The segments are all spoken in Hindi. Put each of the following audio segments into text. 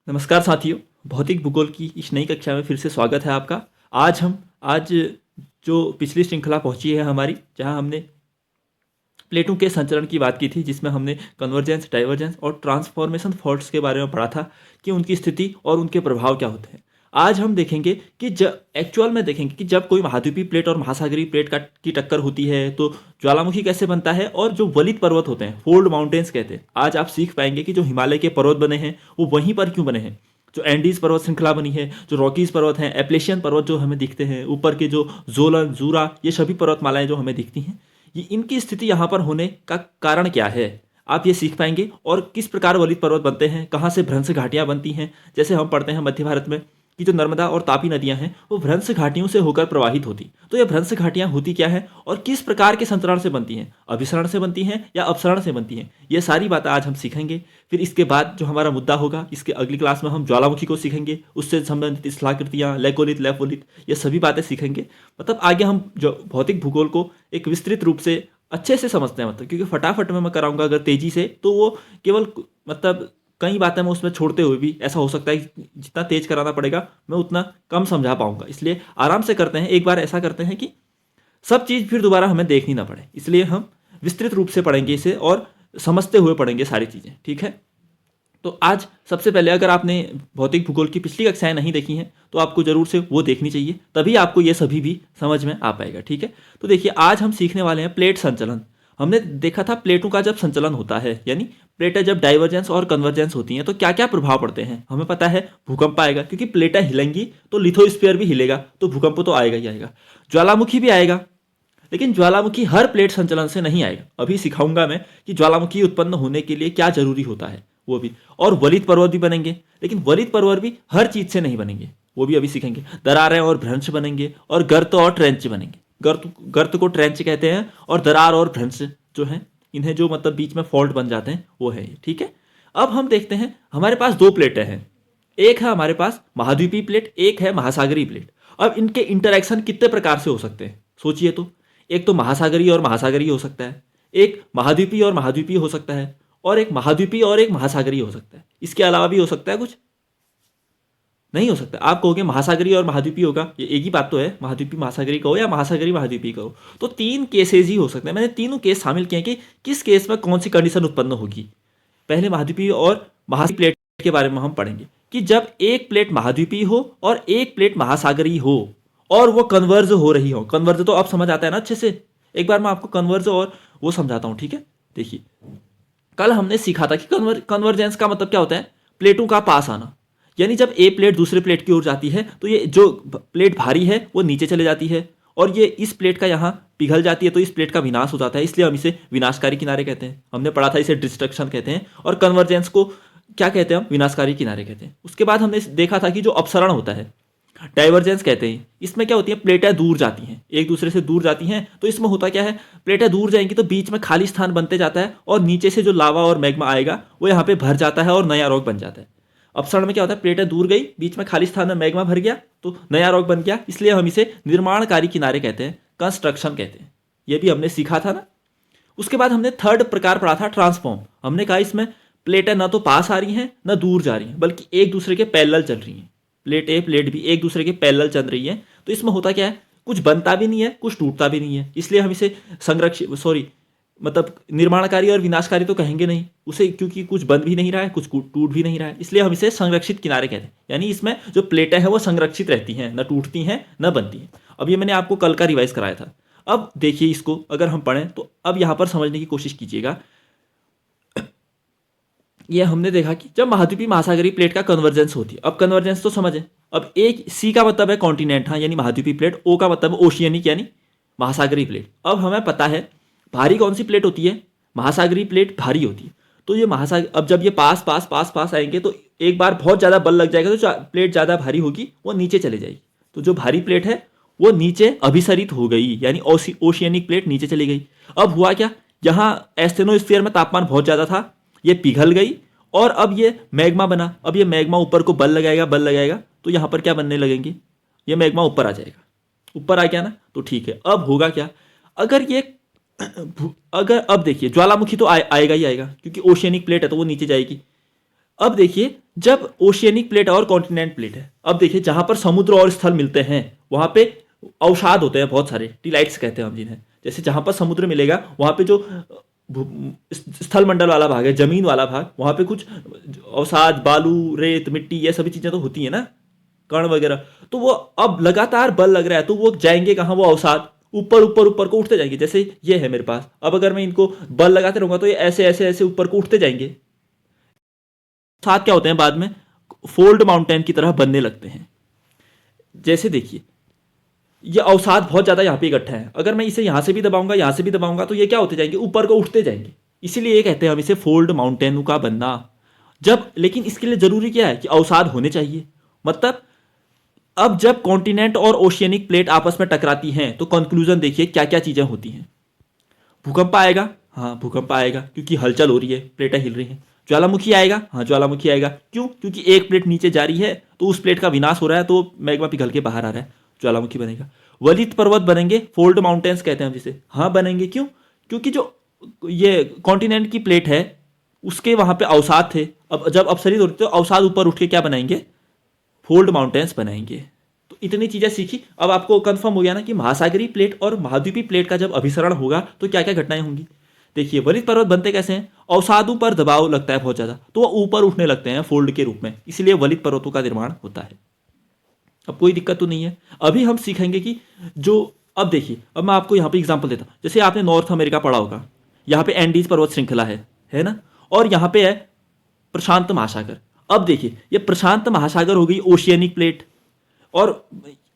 नमस्कार साथियों। भौतिक भूगोल की इस नई कक्षा में फिर से स्वागत है आपका। आज जो पिछली श्रृंखला पहुंची है हमारी, जहां हमने प्लेटों के संचरण की बात की थी, जिसमें हमने कन्वर्जेंस, डाइवर्जेंस और ट्रांसफॉर्मेशन फॉल्ट्स के बारे में पढ़ा था कि उनकी स्थिति और उनके प्रभाव क्या होते हैं। आज हम देखेंगे कि जब एक्चुअल में देखेंगे कि जब कोई महाद्वीपीय प्लेट और महासागरीय प्लेट की टक्कर होती है तो ज्वालामुखी कैसे बनता है, और जो वलित पर्वत होते हैं, फोल्ड माउंटेन्स कहते हैं। आज आप सीख पाएंगे कि जो हिमालय के पर्वत बने हैं वो वहीं पर क्यों बने हैं। जो एंडीज पर्वत श्रृंखला बनी है, जो रॉकीज पर्वत हैं, एप्लेशियन पर्वत जो हमें दिखते हैं, ऊपर के जो जोलन, जूरा, ये सभी पर्वतमालाएं जो हमें दिखती हैं, ये इनकी स्थिति यहाँ पर होने का कारण क्या है, आप ये सीख पाएंगे। और किस प्रकार वलित पर्वत बनते हैं, कहाँ से भ्रंश घाटियाँ बनती हैं। जैसे हम पढ़ते हैं मध्य भारत में कि जो नर्मदा और तापी नदियाँ हैं वो भ्रंश घाटियों से होकर प्रवाहित होती। तो ये भ्रंश घाटियाँ होती क्या है और किस प्रकार के संतरण से बनती हैं, अभिसरण से बनती हैं या अपसरण से बनती हैं, ये सारी बातें आज हम सीखेंगे। फिर इसके बाद जो हमारा मुद्दा होगा, इसके अगली क्लास में हम ज्वालामुखी को सीखेंगे, उससे संबंधित स्थलाकृतियाँ, लेकोलिथ, लेपोलिथ, ये सभी बातें सीखेंगे। मतलब आगे हम जो भौतिक भूगोल को एक विस्तृत रूप से अच्छे से समझते हैं, मतलब क्योंकि फटाफट में मैं कराऊंगा अगर तेजी से तो वो केवल मतलब कई बातें मैं उसमें छोड़ते हुए भी ऐसा हो सकता है कि जितना तेज कराना पड़ेगा मैं उतना कम समझा पाऊंगा। इसलिए आराम से करते हैं, एक बार ऐसा करते हैं कि सब चीज़ फिर दोबारा हमें देखनी ना पड़े। इसलिए हम विस्तृत रूप से पढ़ेंगे इसे और समझते हुए पढ़ेंगे सारी चीज़ें, ठीक है। तो आज सबसे पहले, अगर आपने भौतिक भूगोल की पिछली कक्षाएं नहीं देखी हैं तो आपको जरूर से वो देखनी चाहिए, तभी आपको ये सभी भी समझ में आ पाएगा, ठीक है। तो देखिए, आज हम सीखने वाले हैं प्लेट संचलन। हमने देखा था प्लेटों का जब संचलन होता है, यानी प्लेटें जब डाइवर्जेंस और कन्वर्जेंस होती हैं तो क्या क्या प्रभाव पड़ते हैं। हमें पता है भूकंप आएगा, क्योंकि प्लेटें हिलेंगी तो लिथोस्फीयर भी हिलेगा, तो भूकंप तो आएगा ही आएगा। ज्वालामुखी भी आएगा, लेकिन ज्वालामुखी हर प्लेट संचलन से नहीं आएगा। अभी सिखाऊंगा मैं कि ज्वालामुखी उत्पन्न होने के लिए क्या जरूरी होता है, वो भी। और वलित पर्वत भी बनेंगे, लेकिन वलित पर्वत भी हर चीज से नहीं बनेंगे, वो भी अभी सीखेंगे। दरारें और भ्रंश बनेंगे, और गर्त और ट्रेंच बनेंगे। गर्त को ट्रेंच कहते हैं, और दरार और भ्रंश जो है, इन्हें जो मतलब बीच में फॉल्ट बन जाते हैं, वो है ये, ठीक है। अब हम देखते हैं, हमारे पास दो प्लेटें हैं। एक है हमारे पास महाद्वीपीय प्लेट, एक है महासागरीय प्लेट। अब इनके इंटरेक्शन कितने प्रकार से हो सकते हैं, सोचिए तो। एक तो महासागरीय और महासागरीय हो सकता है, एक महाद्वीपीय और महाद्वीपीय हो सकता है, और एक महाद्वीपीय और एक महासागरीय हो सकता है। इसके अलावा भी हो सकता है कुछ? नहीं हो सकता। आप कहोगे महासागरीय और महाद्वीपीय होगा, ये एक ही बात तो है। महाद्वीपीय महासागरीय कहो या महासागरीय महाद्वीपीय कहो, तो तीन केसेज ही हो सकते हैं। मैंने तीनों केस शामिल किए हैं कि किस केस में कौन सी कंडीशन उत्पन्न होगी। पहले महाद्वीपीय और महासागरीय प्लेट के बारे में हम पढ़ेंगे कि जब एक प्लेट महाद्वीपीय हो और एक प्लेट महासागरीय हो और वो कन्वर्ज हो रही हो। कन्वर्ज तो अब समझ आता है ना अच्छे से। एक बार मैं आपको कन्वर्ज और वो समझाता हूं, ठीक है। देखिए, कल हमने सीखा था कि कन्वर्जेंस का मतलब क्या होता है, प्लेटों का पास आना। यानी जब एक प्लेट दूसरे प्लेट की ओर जाती है तो ये जो प्लेट भारी है वो नीचे चले जाती है, और ये इस प्लेट का यहाँ पिघल जाती है, तो इस प्लेट का विनाश हो जाता है। इसलिए हम इसे विनाशकारी किनारे कहते हैं। हमने पढ़ा था इसे डिस्ट्रक्शन कहते हैं, और कन्वर्जेंस को क्या कहते हैं हम, विनाशकारी किनारे कहते हैं। उसके बाद हमने देखा था कि जो अपसरण होता है, डाइवर्जेंस कहते हैं। इसमें क्या होती है, प्लेटें दूर जाती हैं, एक दूसरे से दूर जाती हैं। तो इसमें होता क्या है, प्लेटें दूर जाएंगी तो बीच में खाली स्थान बनते जाता है, और नीचे से जो लावा और मैग्मा आएगा वो यहाँ पे भर जाता है और नया रॉक बन जाता है। अपसरण में क्या होता है, प्लेटें दूर गई, बीच में खाली स्थान में मैग्मा भर गया तो नया रॉक बन गया। इसलिए हम इसे निर्माणकारी किनारे कहते हैं, कंस्ट्रक्शन कहते हैं। ये भी हमने सीखा था ना। उसके बाद हमने थर्ड प्रकार पढ़ा था, ट्रांसफॉर्म। हमने कहा इसमें प्लेटें ना तो पास आ रही हैं ना दूर जा रही हैं, बल्कि एक दूसरे के पैरेलल चल रही हैं। प्लेट ए प्लेट बी एक दूसरे के पैरेलल चल रही है। तो इसमें होता क्या है, कुछ बनता भी नहीं है, कुछ टूटता भी नहीं है। इसलिए हम इसे मतलब निर्माणकारी और विनाशकारी तो कहेंगे नहीं उसे, क्योंकि कुछ बन भी नहीं रहा है, कुछ टूट भी नहीं रहा है। इसलिए हम इसे संरक्षित किनारे कहते हैं। यानी इसमें जो प्लेटें हैं वो संरक्षित रहती हैं, न टूटती हैं न बनती हैं। अब ये मैंने आपको कल का रिवाइज कराया था। अब देखिए, इसको अगर हम पढ़ें तो अब यहाँ पर समझने की कोशिश कीजिएगा। ये हमने देखा कि जब महाद्वीपीय महासागरीय प्लेट का कन्वर्जेंस होती है, अब कन्वर्जेंस तो समझे। अब एक सी का मतलब है कॉन्टिनेंट, हाँ, यानी महाद्वीपीय प्लेट। ओ का मतलब है ओशियनिक, यानी महासागरीय प्लेट। अब हमें पता है भारी कौन सी प्लेट होती है, महासागरीय प्लेट भारी होती है। तो ये अब जब ये पास पास पास पास आएंगे तो एक बार बहुत ज़्यादा बल लग जाएगा, तो प्लेट ज़्यादा भारी होगी, वो नीचे चले जाएगी। तो जो भारी प्लेट है वो नीचे अभिसरित हो गई, यानी ओशियनिक प्लेट नीचे चली गई। अब हुआ क्या, यहाँ एस्थेनोस्फीयर में तापमान बहुत ज़्यादा था, ये पिघल गई, और अब ये मैग्मा बना। अब ये मैग्मा ऊपर को बल लगाएगा तो यहाँ पर क्या बनने लगेंगे, ये मैग्मा ऊपर आ जाएगा। ऊपर आ गया ना, तो ठीक है। अब होगा क्या, अगर अब देखिए, ज्वालामुखी तो आएगा ही आएगा, क्योंकि ओशियनिक प्लेट है तो वो नीचे जाएगी। अब देखिए, जब ओशियनिक प्लेट और कॉन्टिनेंट प्लेट है, अब देखिए जहां पर समुद्र और स्थल मिलते हैं वहां पे अवसाद होते हैं बहुत सारे, टिलाइट्स कहते हैं हम जिन्हें। जैसे जहां पर समुद्र मिलेगा वहां पे जो स्थल मंडल वाला भाग है, जमीन वाला भाग, वहां पे कुछ अवसाद, बालू, रेत, मिट्टी, ये सभी चीजें तो होती है ना, कण वगैरह। तो वो अब लगातार बल लग रहा है तो वो जाएंगे कहाँ, वो अवसाद ऊपर ऊपर ऊपर को उठते जाएंगे। जैसे ये है मेरे पास, अब अगर मैं इनको बल लगाते रहूंगा तो ये ऐसे ऐसे ऐसे ऊपर को उठते जाएंगे। साथ क्या होते हैं बाद में, फोल्ड माउंटेन की तरह बनने लगते हैं। जैसे देखिए ये अवसाद बहुत ज्यादा यहाँ पे इकट्ठा है, अगर मैं इसे यहाँ से भी दबाऊंगा, यहाँ से भी दबाऊंगा, तो ये क्या होते जाएंगे, ऊपर को उठते जाएंगे। इसीलिए ये कहते हैं हम इसे फोल्ड माउंटेन का बनना। जब लेकिन इसके लिए जरूरी क्या है कि अवसाद होने चाहिए। मतलब अब जब कॉन्टिनेंट और ओशियनिक प्लेट आपस में टकराती हैं तो कंक्लूजन देखिए क्या क्या चीजें होती हैं। भूकंप आएगा, हाँ भूकंप आएगा क्योंकि हलचल हो रही है, प्लेटें हिल रही हैं। ज्वालामुखी आएगा, हाँ ज्वालामुखी आएगा, क्यों, क्योंकि एक प्लेट नीचे जा रही है तो उस प्लेट का विनाश हो रहा है, तो मैग्मा पिघल के बाहर आ रहा है, ज्वालामुखी बनेगा। वलित पर्वत बनेंगे, फोल्ड माउंटेन्स कहते हैं हम जिसे, हाँ बनेंगे, क्यों, क्योंकि जो ये कॉन्टिनेंट की प्लेट है उसके वहां पे अवसाद थे, अब जब अपसरित होते तो अवसाद ऊपर उठ के क्या बनाएंगे, फोल्ड माउंटेन्स बनाएंगे। तो इतनी चीजें सीखी, अब आपको कंफर्म हो गया ना कि महासागरीय प्लेट और महाद्वीपीय प्लेट का जब अभिसरण होगा तो क्या क्या घटनाएं होंगी। देखिए वलित पर्वत बनते कैसे हैं, अवसादों पर दबाव लगता है बहुत ज्यादा तो वह ऊपर उठने लगते हैं फोल्ड के रूप में, इसलिए वलित पर्वतों का निर्माण होता है। अब कोई दिक्कत तो नहीं है। अभी हम सीखेंगे कि जो, अब देखिए अब मैं आपको यहाँ पे एग्जांपल देता हूँ। जैसे आपने नॉर्थ अमेरिका पढ़ा होगा, यहाँ पे एंडीज पर्वत श्रृंखला है ना, और यहाँ पे है प्रशांत महासागर। अब देखिए ये प्रशांत महासागर हो गई ओशियनिक प्लेट, और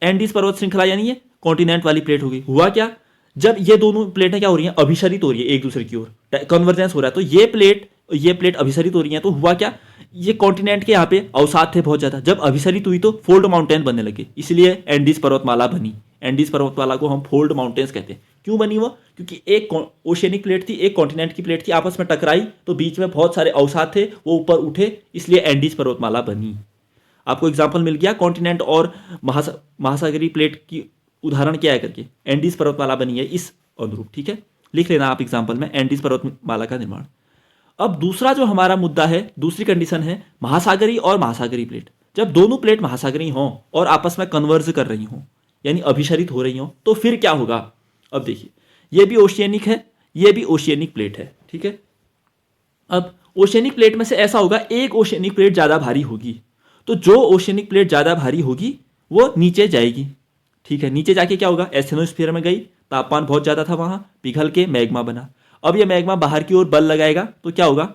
एंडीज पर्वत श्रृंखला यानी ये कॉन्टिनेंट वाली प्लेट हो गई। हुआ क्या, जब ये दोनों प्लेटें क्या हो रही हैं, अभिसरित हो रही है एक दूसरे की ओर, कन्वर्जेंस हो रहा है, तो ये प्लेट अभिसरित हो रही है, तो हुआ क्या, ये कॉन्टिनेंट के यहाँ पे अवसाद थे बहुत ज्यादा, जब अभिसरित हुई तो फोल्ड माउंटेन बनने लगे, इसलिए एंडीज पर्वतमाला बनी। एंडीज पर्वतमाला को हम फोल्ड माउंटेन्स कहते हैं। क्यों बनी वो, क्योंकि एक ओशियनिक प्लेट थी, एक कॉन्टिनेंट की प्लेट थी, आपस में टकराई तो बीच में बहुत सारे अवसाद थे, वो ऊपर उठे, इसलिए एंडीज पर्वतमाला बनी। आपको एग्जाम्पल मिल गया कॉन्टिनेंट और महासागरीय प्लेट की उदाहरण क्या है करके, एंडीज पर्वतमाला बनी है इस अनुरूप, ठीक है, लिख लेना आप एग्जाम्पल में, एंडीज पर्वतमाला का निर्माण। अब दूसरा जो हमारा मुद्दा है, दूसरी कंडीशन है महासागरीय और महासागरीय प्लेट। जब दोनों प्लेट महासागरीय हों और आपस में कन्वर्ज कर रही हों, यानी अभिसरित हो रही हों, तो फिर क्या होगा। अब देखिए ये भी ओशियनिक है, ये भी ओशियनिक प्लेट है, ठीक है। अब ओशियनिक प्लेट में से ऐसा होगा, एक ओशियनिक प्लेट ज़्यादा भारी होगी, तो जो ओशियनिक प्लेट ज़्यादा भारी होगी वो नीचे जाएगी, ठीक है। नीचे जाके क्या होगा, एस्थेनोस्फीयर में गई, तापमान बहुत ज़्यादा था वहाँ, पिघल के मैग्मा बना। अब ये मैग्मा बाहर की ओर बल लगाएगा तो क्या होगा,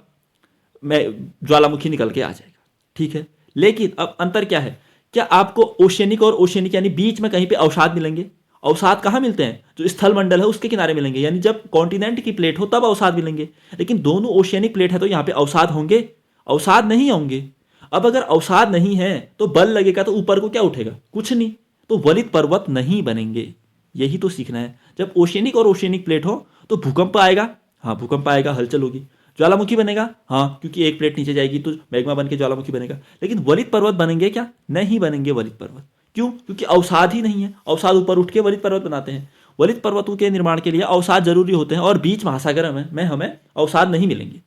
ज्वालामुखी निकल के आ जाएगा, ठीक है। लेकिन अब अंतर क्या है, क्या आपको ओशियनिक और ओशियनिक यानी बीच में कहीं पे अवसाद मिलेंगे। अवसाद कहाँ मिलते हैं, जो स्थल मंडल है उसके किनारे मिलेंगे, यानी जब कॉन्टिनेंट की प्लेट हो तब अवसाद मिलेंगे। लेकिन दोनों ओशियनिक प्लेट है तो यहाँ पे अवसाद होंगे, अवसाद नहीं होंगे। अब अगर अवसाद नहीं है तो बल लगेगा तो ऊपर को क्या उठेगा, कुछ नहीं, तो वलित पर्वत नहीं बनेंगे। यही तो सीखना है। जब ओशियनिक और ओशियनिक प्लेट हो तो भूकंप आएगा, हाँ भूकंप आएगा, हलचल होगी, ज्वालामुखी बनेगा, हाँ क्योंकि एक प्लेट नीचे जाएगी तो मैग्मा बन के ज्वालामुखी बनेगा। लेकिन वलित पर्वत बनेंगे क्या, नहीं बनेंगे वलित पर्वत। क्यों, क्योंकि अवसाद ही नहीं है। अवसाद ऊपर उठ के वलित पर्वत बनाते हैं। वलित पर्वतों के निर्माण के लिए अवसाद जरूरी होते हैं और बीच महासागर में हमें अवसाद नहीं मिलेंगे।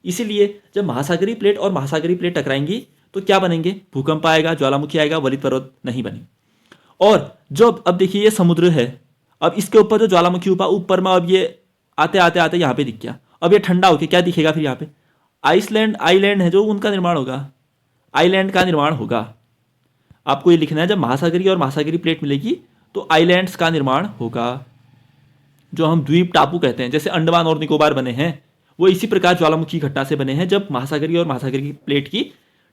इसीलिए जब महासागरीय प्लेट और महासागरीय प्लेट टकराएंगी तो क्या बनेंगे, भूकंप आएगा, ज्वालामुखी आएगा, वलित पर्वत नहीं बनेंगे। और जो अब देखिए ये समुद्र है, अब इसके ऊपर जो ज्वालामुखी ऊपर में, अब ये आते आते आते यहाँ पे दिख गया। अब ये ठंडा होके क्या दिखेगा फिर यहाँ पे, आइलैंड है जो उनका निर्माण होगा, आइलैंड का निर्माण होगा। आपको ये लिखना है, जब महासागरीय और महासागरीय प्लेट मिलेगी तो आइलैंड्स का निर्माण होगा, जो हम द्वीप टापू कहते हैं। जैसे अंडमान और निकोबार बने हैं वो इसी प्रकार ज्वालामुखी घटना से बने हैं, जब महासागरीय और महासागरीय प्लेट की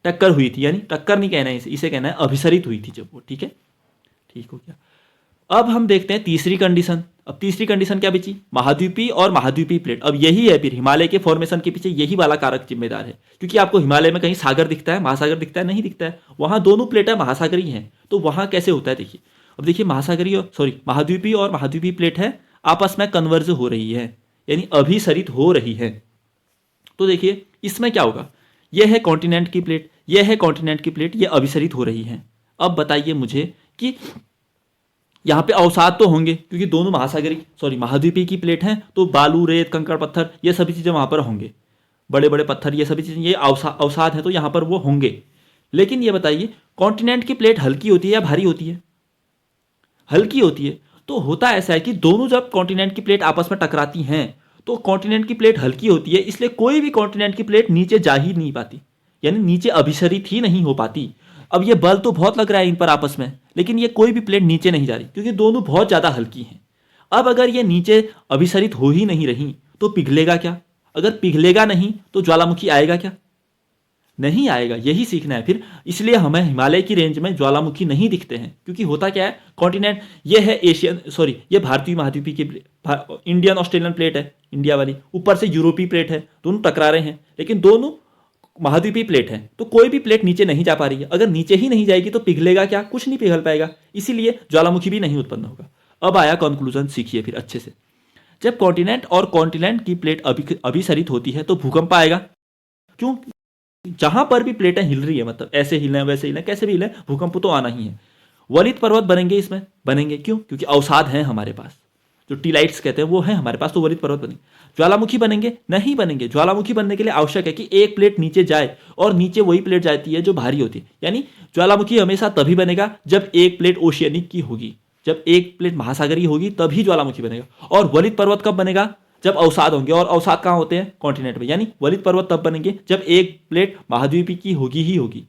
टक्कर हुई थी, यानी टक्कर नहीं कहना है इसे कहना है अभिसरित हुई थी जब वो, ठीक है, ठीक हो गया। अब हम देखते हैं तीसरी कंडीशन। अब तीसरी कंडीशन क्या बची, महाद्वीपीय और महाद्वीपीय प्लेट। अब यही है फिर हिमालय के फॉर्मेशन के पीछे यही वाला कारक जिम्मेदार है, क्योंकि आपको हिमालय में कहीं सागर दिखता है, महासागर दिखता है, नहीं दिखता है, वहां दोनों प्लेटें महासागरीय हैं, तो वहां कैसे होता है देखिए। अब देखिए महाद्वीपीय और महाद्वीपीय प्लेट है, आपस में कन्वर्ज हो रही है, यानी अभिसरित हो रही है। तो देखिए इसमें क्या होगा, यह है कॉन्टिनेंट की प्लेट, यह है कॉन्टिनेंट की प्लेट, ये अभिसरित हो रही है। अब बताइए मुझे कि यहाँ पे अवसाद तो होंगे, क्योंकि दोनों महाद्वीपीय की प्लेट हैं, तो बालू, रेत, कंकड़, पत्थर, ये सभी चीज़ें वहाँ पर होंगे, बड़े बड़े पत्थर, ये सभी चीज़ें, ये अवसाद है तो यहाँ पर वो होंगे। लेकिन ये बताइए, कॉन्टिनेंट की प्लेट हल्की होती है या भारी होती है? हल्की होती है। तो होता ऐसा है कि दोनों जब कॉन्टिनेंट की प्लेट आपस में टकराती हैं तो कॉन्टिनेंट की प्लेट हल्की होती है, इसलिए कोई भी कॉन्टिनेंट की प्लेट नीचे जा ही नहीं पाती, यानी नीचे अभिसरित ही नहीं हो पाती। अब ये बल तो बहुत लग रहा है इन पर आपस में, लेकिन ये कोई भी प्लेट नीचे नहीं जा रही क्योंकि दोनों बहुत ज़्यादा हल्की हैं। अब अगर ये नीचे अभिसरित हो ही नहीं रही तो पिघलेगा क्या? अगर पिघलेगा नहीं तो ज्वालामुखी आएगा क्या? नहीं आएगा। यही सीखना है फिर। इसलिए हमें हिमालय की रेंज में ज्वालामुखी नहीं दिखते हैं, क्योंकि होता क्या है, कॉन्टिनेंट ये है एशियन, सॉरी ये भारतीय महाद्वीपीय की इंडियन ऑस्ट्रेलियन प्लेट है, इंडिया वाली, ऊपर से यूरोपीय प्लेट है, दोनों टकरा रहे हैं, लेकिन दोनों महाद्वीपीय प्लेट है, तो कोई भी प्लेट नीचे नहीं जा पा रही है। अगर नीचे ही नहीं जाएगी तो पिघलेगा क्या? कुछ नहीं पिघल पाएगा, इसीलिए ज्वालामुखी भी नहीं उत्पन्न होगा। अब आया कंक्लूजन, सीखिए फिर अच्छे से। जब कॉन्टिनेंट और कॉन्टिनेंट की प्लेट अभिसरित होती है तो भूकंप आएगा। क्यों? जहां पर भी प्लेटें हिल रही है, मतलब ऐसे हिलें वैसे हिलें कैसे भी हिलें, भूकंप तो आना ही है। वलित पर्वत बनेंगे, इसमें बनेंगे क्यों? क्योंकि अवसाद हैं हमारे पास, जो टीलाइट्स कहते हैं वो है हमारे पास, तो वलित पर्वत बनेंगे। ज्वालामुखी बनेंगे? नहीं बनेंगे। ज्वालामुखी बनने के लिए आवश्यक है कि एक प्लेट नीचे जाए, और नीचे वही प्लेट जाती है जो भारी होती है। यानी ज्वालामुखी हमेशा तभी बनेगा जब एक प्लेट ओशियनिक की होगी, जब एक प्लेट महासागरीय होगी, तभी ज्वालामुखी बनेगा। और वलित पर्वत कब बनेगा? जब अवसाद होंगे, और अवसाद कहाँ होते हैं? कॉन्टिनेंट में। यानी वलित पर्वत तब बनेंगे जब एक प्लेट महाद्वीपीय की होगी ही होगी।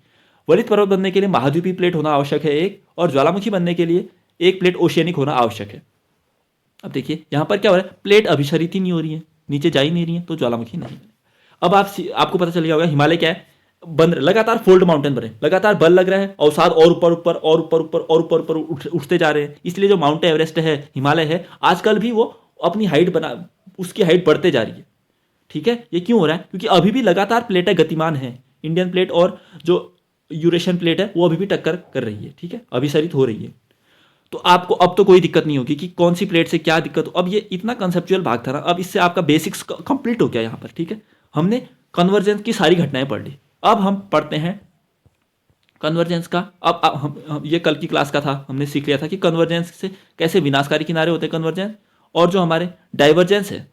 वलित पर्वत बनने के लिए महाद्वीपीय प्लेट होना आवश्यक है एक, और ज्वालामुखी बनने के लिए एक प्लेट ओशियनिक होना आवश्यक है। अब देखिए यहाँ पर क्या हो रहा है, प्लेट अभिसरित ही नहीं हो रही है, नीचे जा ही नहीं रही है, तो ज्वालामुखी नहीं बने। अब आपको पता चल गया होगा हिमालय क्या है, बन लगातार फोल्ड माउंटेन बने, लगातार बल लग रहा है, अवसाद और ऊपर ऊपर और ऊपर ऊपर और ऊपर ऊपर उठते जा रहे हैं। इसलिए जो माउंट एवरेस्ट है, हिमालय है, आजकल भी वो अपनी हाइट बना, उसकी हाइट बढ़ते जा रही है। ठीक है, ये क्यों हो रहा है? क्योंकि अभी भी लगातार प्लेटें गतिमान हैं, इंडियन प्लेट और जो यूरेशियन प्लेट है वो अभी भी टक्कर कर रही है। ठीक है, अभिसरित हो रही है। तो आपको अब तो कोई दिक्कत नहीं होगी कि कौन सी प्लेट से क्या दिक्कत हो। अब ये इतना कंसेप्चुअल भाग था ना, अब इससे आपका बेसिक्स कंप्लीट हो गया यहाँ पर। ठीक है, हमने कन्वर्जेंस की सारी घटनाएं पढ़ ली। अब हम पढ़ते हैं कन्वर्जेंस का। अब हम ये कल की क्लास का था, हमने सीख लिया था कि कन्वर्जेंस से कैसे विनाशकारी किनारे होते हैं कन्वर्जेंस, और जो हमारे डाइवर्जेंस है,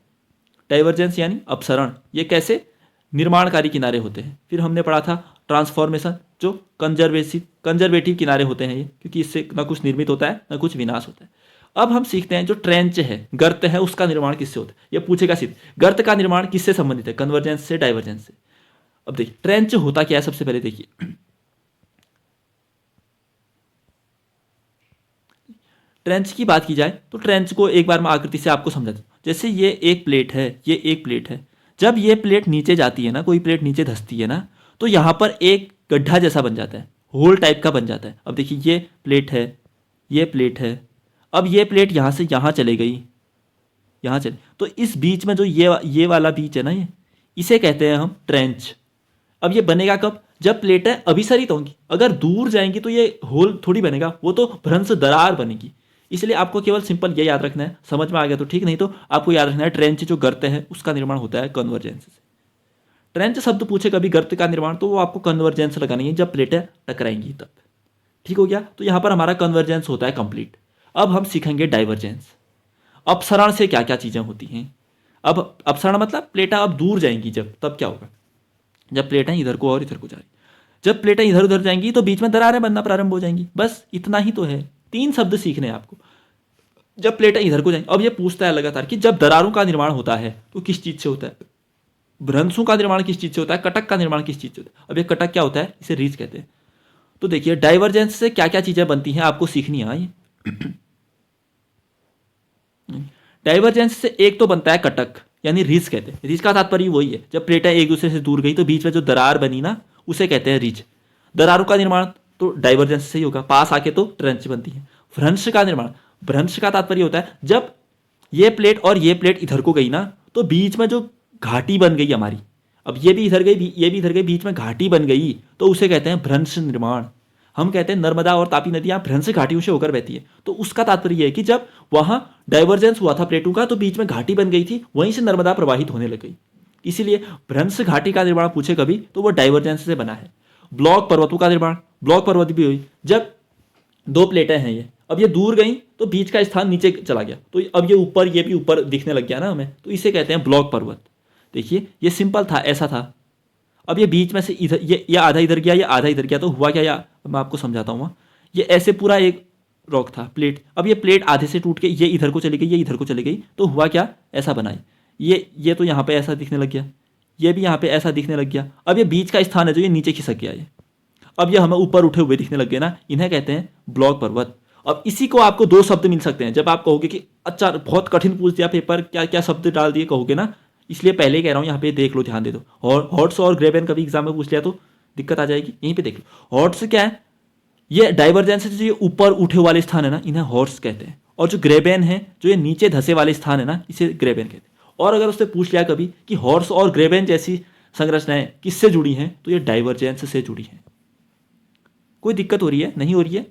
डाइवर्जेंस यानी अपसरण, ये कैसे निर्माणकारी किनारे होते हैं। फिर हमने पढ़ा था ट्रांसफॉर्मेशन, जो कंजर्वेटिव किनारे होते हैं ये, क्योंकि इससे ना कुछ निर्मित होता है ना कुछ विनाश होता है। अब हम सीखते हैं जो ट्रेंच है, गर्त है, उसका निर्माण किससे होता है। ये पूछेगा सिर्फ, गर्त का निर्माण किससे संबंधित है? कन्वर्जेंस से, डाइवर्जेंस से। अब देखिए ट्रेंच होता क्या है, सबसे पहले देखिए। ट्रेंच की बात की जाए तो ट्रेंच को एक बार मैं आकृति से आपको समझा दूं। जैसे ये एक प्लेट है, ये एक प्लेट है, जब ये प्लेट नीचे जाती है ना, कोई प्लेट नीचे धंसती है ना, तो यहाँ पर एक गड्ढा जैसा बन जाता है, होल टाइप का बन जाता है। अब देखिए ये प्लेट है, ये प्लेट है, अब ये प्लेट यहाँ से यहाँ चले गई, यहाँ चले, तो इस बीच में जो ये वाला बीच है ना, ये इसे कहते हैं हम ट्रेंच। अब ये बनेगा कब? जब प्लेटें अभिसरित होंगी। अगर दूर जाएंगी तो ये होल थोड़ी बनेगा, वो तो भ्रंश दरार बनेगी। इसलिए आपको केवल सिंपल ये याद रखना है, समझ में आ गया तो ठीक, नहीं तो आपको याद रखना है ट्रेंच जो गर्त है उसका निर्माण होता है कन्वर्जेंस से। ट्रेंच शब्द पूछे कभी गर्त का निर्माण, तो वो आपको कन्वर्जेंस लगानी है जब प्लेटें टकराएंगी तब। ठीक हो गया, तो यहाँ पर हमारा कन्वर्जेंस होता है कंप्लीट। अब हम सीखेंगे डाइवर्जेंस। अपसरण से क्या क्या चीज़ें होती हैं। अब अपसरण मतलब प्लेटें अब दूर जाएंगी जब, तब क्या होगा? जब प्लेटें इधर को और इधर को जा रही, जब प्लेटें इधर उधर जाएंगी तो बीच में दरारें बनना प्रारंभ हो जाएंगी। बस इतना ही तो है, 3 शब्द सीखने हैं आपको। जब प्लेटें इधर को जाएंगी, अब ये पूछता है लगातार कि जब दरारों का निर्माण होता है तो किस चीज़ से होता है, भ्रंशों का निर्माण किस चीज़ से होता है, कटक का निर्माण किस चीज़ से होता है। अब ये कटक क्या होता है, इसे रीच कहते हैं। तो देखिए डाइवर्जेंस से क्या क्या चीज़ें बनती हैं आपको सीखनी है। ये डाइवर्जेंस से एक तो बनता है कटक, यानी रीच कहते हैं। रीच का तात्पर्य वही है, जब प्लेटें एक दूसरे से दूर गई तो बीच में जो दरार बनी ना, उसे कहते हैं रीच। दरारों का निर्माण तो डाइवर्जेंस से ही होगा, पास आके तो ट्रेंच बनती है। भ्रंश का निर्माण, भ्रंश का तात्पर्य होता है जब ये प्लेट और ये प्लेट इधर को गई ना, तो बीच में जो घाटी बन गई हमारी, अब ये भी इधर गई, ये भी इधर गई, बीच में घाटी बन गई, तो उसे कहते हैं भ्रंश निर्माण। हम कहते हैं नर्मदा और तापी नदियां भ्रंश घाटियों से होकर बहती है, तो उसका तात्पर्य है कि जब वहां डाइवर्जेंस हुआ था प्लेटों का, तो बीच में घाटी बन गई थी, वहीं से नर्मदा प्रवाहित होने लग गई। इसीलिए भ्रंश घाटी का निर्माण पूछे कभी तो वो डाइवर्जेंस से बना है। ब्लॉक पर्वतों का निर्माण, ब्लॉक पर्वत भी हुई जब 2 प्लेटें हैं, ये अब ये दूर गई तो बीच का स्थान नीचे चला गया, तो अब ये ऊपर, ये भी ऊपर दिखने लग गया ना हमें, तो इसे कहते हैं ब्लॉक पर्वत। देखिए ये सिंपल था, ऐसा था। अब ये बीच में से इधर ये आधा इधर गया, ये आधा इधर गया, तो हुआ क्या, या मैं आपको समझाता हूँ। ये ऐसे पूरा एक रॉक था, प्लेट। अब ये प्लेट आधे से टूट के ये इधर को चली गई, ये इधर को चली गई, तो हुआ क्या, ऐसा बनाई। ये तो यहाँ पे ऐसा दिखने लग गया, ये भी यहाँ पे ऐसा दिखने लग गया। अब ये बीच का स्थान है जो ये नीचे खिसक गया ये। अब ये हमें ऊपर उठे हुए दिखने लग गए ना, इन्हें कहते हैं ब्लॉक पर्वत। अब इसी को आपको दो शब्द मिल सकते हैं। जब आप कहोगे कि अच्छा बहुत कठिन पूछ दिया पेपर, क्या क्या शब्द डाल दिए कहोगे ना, इसलिए पहले ही कह रहा हूँ, यहाँ पे देख लो, ध्यान दे दो। और हॉट्स और ग्रेबेन कभी एग्जाम में पूछ लिया तो दिक्कत आ जाएगी, यहीं पे देख लो। हॉट्स क्या है, ये डाइवर्जेंस से जो ये ऊपर उठे वाले स्थान है ना, इन्हें हॉर्स कहते हैं। और जो ग्रेबेन है, जो ये नीचे धसे वाले स्थान है ना, इसे ग्रेबेन कहते हैं। और अगर उससे पूछ लिया कभी कि हॉर्स और ग्रेबेन जैसी संरचनाएं किससे जुड़ी हैं, तो ये डाइवर्जेंस से जुड़ी हैं। कोई दिक्कत हो रही है, नहीं हो रही है?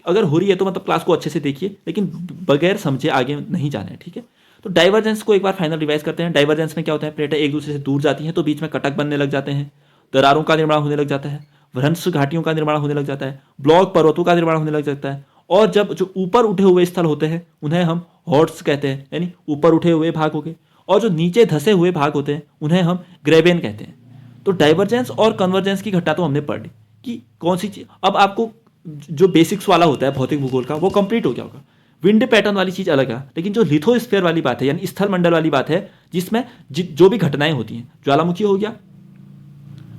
अगर हो रही है तो मतलब क्लास को अच्छे से देखिए, लेकिन बगैर समझे आगे नहीं जाना है, ठीक है। तो डाइवर्जेंस को एक बार फाइनल रिवाइज करते हैं। डाइवर्जेंस में क्या होता है, प्लेटें एक दूसरे से दूर जाती हैं तो बीच में कटक बनने लग जाते हैं, दरारों का निर्माण होने लग जाता है, भ्रंश घाटियों का निर्माण होने लग जाता है, ब्लॉक पर्वतों का निर्माण होने लग जाता है। और जब जो ऊपर उठे हुए स्थल होते हैं उन्हें हम हॉर्ट्स कहते हैं, यानी ऊपर उठे हुए भाग हो गए। और जो नीचे धसे हुए भाग होते हैं उन्हें हम ग्रेबेन कहते हैं। तो डाइवर्जेंस और कन्वर्जेंस की घटना तो हमने पढ़ ली कि कौन सी चीज। अब आपको जो बेसिक्स वाला होता है भौतिक भूगोल का वो कंप्लीट हो गया होगा। विंड पैटर्न वाली चीज अलग है, लेकिन जो लिथोस्फीयर वाली बात है, यानी स्थल मंडल वाली बात है, जिसमें जो भी घटनाएं होती हैं, ज्वालामुखी हो गया,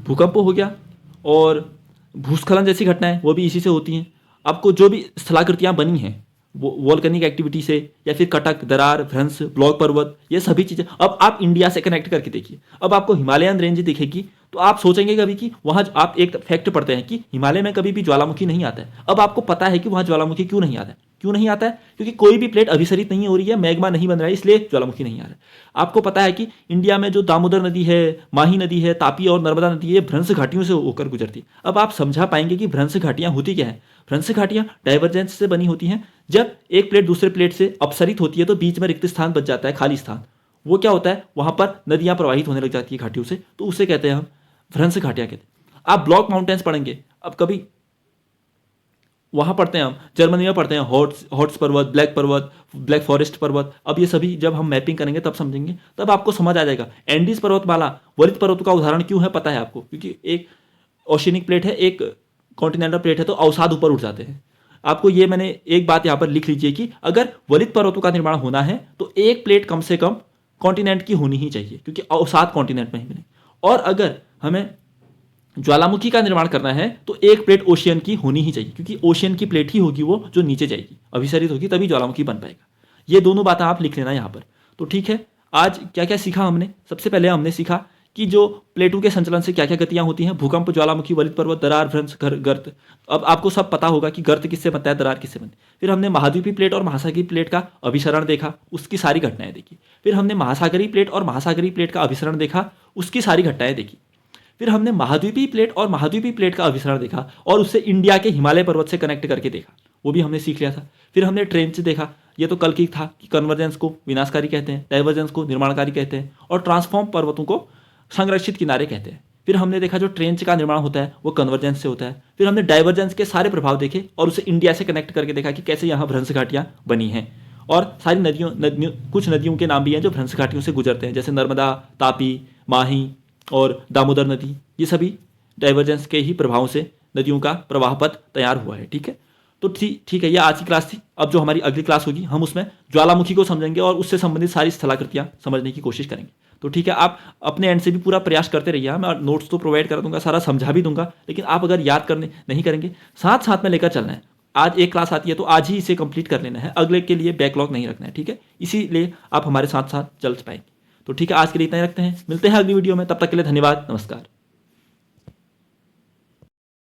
भूकंप हो गया, और भूस्खलन जैसी घटनाएं, वो भी इसी से होती हैं। आपको जो भी स्थलाकृतियां बनी हैं वो वोल्केनिक एक्टिविटी से, या फिर कटक, दरार, भ्रंश, ब्लॉक पर्वत, ये सभी चीजें। अब आप इंडिया से कनेक्ट करके देखिए, अब आपको हिमालयन रेंज दिखेगी तो आप सोचेंगे कभी कि वहां आप एक फैक्ट पढ़ते हैं कि हिमालय में कभी भी ज्वालामुखी नहीं आता है। अब आपको पता है कि वहां ज्वालामुखी क्यों नहीं आता है। क्यों नहीं आता है? क्योंकि कोई भी प्लेट अभिसरित नहीं हो रही है, मैग्मा नहीं बन रहा है, इसलिए ज्वालामुखी नहीं आ रहा है। आपको पता है कि इंडिया में जो दामोदर नदी है, माही नदी है, तापी और नर्मदा नदी है, ये भ्रंश घाटियों से होकर गुजरती है। अब आप समझा पाएंगे कि भ्रंश घाटियां होती क्या है। भ्रंश घाटियां डाइवर्जेंस से बनी होती हैं। जब एक प्लेट दूसरे प्लेट से अपसरित होती है तो बीच में रिक्त स्थान बच जाता है, खाली स्थान। वो क्या होता है, वहां पर नदियां प्रवाहित होने लग जाती है घाटियों से, तो उसे कहते हैं हम भ्रंश घाटियां कहते हैं। आप ब्लॉक माउंटेन्स पढ़ेंगे, अब कभी वहां पढ़ते हैं हम, जर्मनी में पढ़ते हैं हॉट्स पर्वत, ब्लैक फॉरेस्ट पर्वत। अब ये सभी जब हम मैपिंग करेंगे तब समझेंगे, तब आपको समझ आ जाएगा। एंडीज पर्वतमाला वलित पर्वतों का उदाहरण क्यों है पता है आपको? क्योंकि एक ओशियनिक प्लेट है, एक कॉन्टिनेंटल प्लेट है, तो अवसाद ऊपर उठ जाते हैं। आपको ये मैंने एक बात यहाँ पर लिख लीजिए कि अगर वलित पर्वतों का निर्माण होना है तो एक प्लेट कम से कम कॉन्टिनेंट की होनी ही चाहिए, क्योंकि अवसाद कॉन्टिनेंट में ही मिले। और अगर हमें ज्वालामुखी का निर्माण करना है तो एक प्लेट ओशियन की होनी ही चाहिए, क्योंकि ओशियन की प्लेट ही होगी वो जो नीचे जाएगी, अभिसरित होगी, तभी ज्वालामुखी बन पाएगा। ये दोनों बातें आप लिख लेना यहाँ पर। तो ठीक है, आज क्या क्या सीखा हमने? सबसे पहले हमने सीखा कि जो प्लेटों के संचलन से क्या क्या गतियां होती हैं, भूकंप, ज्वालामुखी, वलित पर्वत, दरार, भ्रंश, गर्त। अब आपको सब पता होगा कि गर्त किससे बनता है, दरार किससे बनती है। फिर हमने महाद्वीपीय प्लेट और महासागरीय प्लेट का अभिसरण देखा, उसकी सारी घटनाएं देखी। फिर हमने महासागरीय प्लेट और महासागरीय प्लेट का अभिसरण देखा, उसकी सारी घटनाएं देखी। फिर हमने महाद्वीपीय प्लेट और महाद्वीपीय प्लेट का अभिसरण देखा और उससे इंडिया के हिमालय पर्वत से कनेक्ट करके देखा, वो भी हमने सीख लिया था। फिर हमने ट्रेंच देखा, ये तो कल की था कि कन्वर्जेंस को विनाशकारी कहते हैं, डाइवर्जेंस को निर्माणकारी कहते हैं, और ट्रांसफॉर्म पर्वतों को संरक्षित किनारे कहते हैं। फिर हमने देखा जो ट्रेंच का निर्माण होता है वो कन्वर्जेंस से होता है। फिर हमने डाइवर्जेंस के सारे प्रभाव देखे और उसे इंडिया से कनेक्ट करके देखा कि कैसे यहाँ भ्रंश घाटियाँ बनी हैं। और सारी नदियों कुछ नदियों के नाम भी हैं जो भ्रंश घाटियों से गुजरते हैं, जैसे नर्मदा, तापी, माही और दामोदर नदी। ये सभी डाइवर्जेंस के ही प्रभावों से नदियों का प्रवाह पथ तैयार हुआ है। ठीक है, तो ठीक है, ये आज की क्लास थी। अब जो हमारी अगली क्लास होगी हम उसमें ज्वालामुखी को समझेंगे और उससे संबंधित सारी स्थलाकृतियाँ समझने की कोशिश करेंगे। तो ठीक है, आप अपने एंड से भी पूरा प्रयास करते रहिए। मैं नोट्स तो प्रोवाइड कर दूंगा, सारा समझा भी दूंगा, लेकिन आप अगर याद करने नहीं करेंगे, साथ साथ में लेकर चलना है। आज एक क्लास आती है तो आज ही इसे कंप्लीट कर लेना है, अगले के लिए बैकलॉग नहीं रखना है। ठीक है, इसीलिए आप हमारे साथ साथ चल पाएंगे। तो ठीक है, आज के लिए इतना ही रखते हैं, मिलते हैं अगली वीडियो में। तब तक के लिए धन्यवाद, नमस्कार।